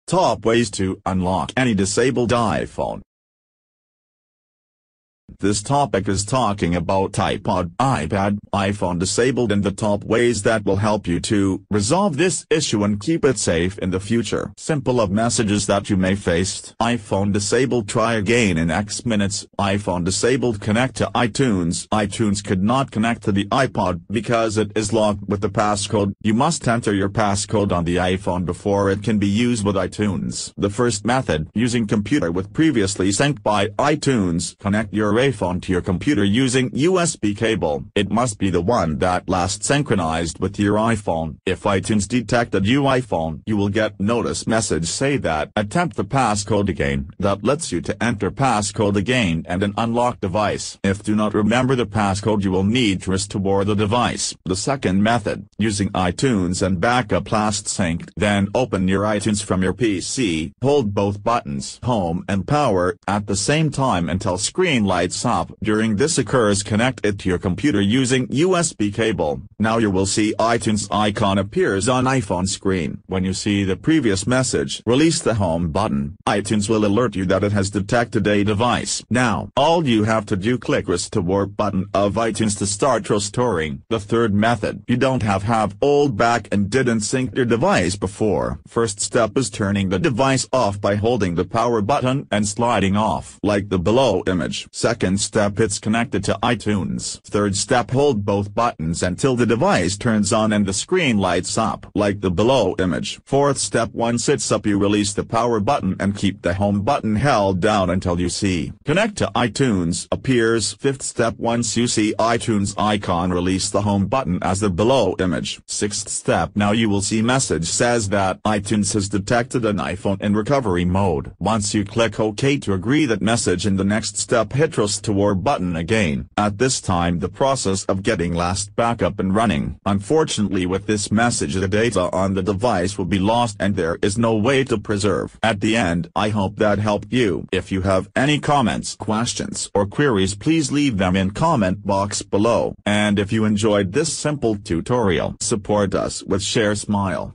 Top ways to unlock any disabled iPhone. This topic is talking about iPod, iPad, iPhone disabled and the top ways that will help you to resolve this issue and keep it safe in the future. Simple of messages that you may face. iPhone disabled, try again in X minutes. iPhone disabled, connect to iTunes. iTunes could not connect to the iPod because it is locked with the passcode. You must enter your passcode on the iPhone before it can be used with iTunes. The first method, using computer with previously synced by iTunes. Connect your iPhone to your computer using USB cable. It must be the one that last synchronized with your iPhone. If iTunes detected your iPhone, you will get notice message say that attempt the passcode again. That lets you to enter passcode again and an unlocked device. If do not remember the passcode, you will need to restore the device. The second method, using iTunes and backup last synced. Then open your iTunes from your PC. Hold both buttons, home and power, at the same time until screen lights up. During this occurs, connect it to your computer using USB cable. Now you will see iTunes icon appears on iPhone screen. When you see the previous message, release the home button. iTunes will alert you that it has detected a device. Now, all you have to do, click restore button of iTunes to start restoring. The third method, you don't have old back and didn't sync your device before. First step is turning the device off by holding the power button and sliding off, like the below image. Second step, it's connected to iTunes. Third step, hold both buttons until the device turns on and the screen lights up, like the below image. Fourth step, once it's up, you release the power button and keep the home button held down until you see connect to iTunes appears. Fifth step, once you see iTunes icon, release the home button as the below image. Sixth step, now you will see message says that iTunes has detected an iPhone in recovery mode. Once you click OK to agree that message, in the next step, hit restore button again. At this time, the process of getting last back up and running. Unfortunately, with this message, the data on the device will be lost and there is no way to preserve. At the end, I hope that helped you. If you have any comments, questions, or queries, please leave them in comment box below. And if you enjoyed this simple tutorial, support us with share smile.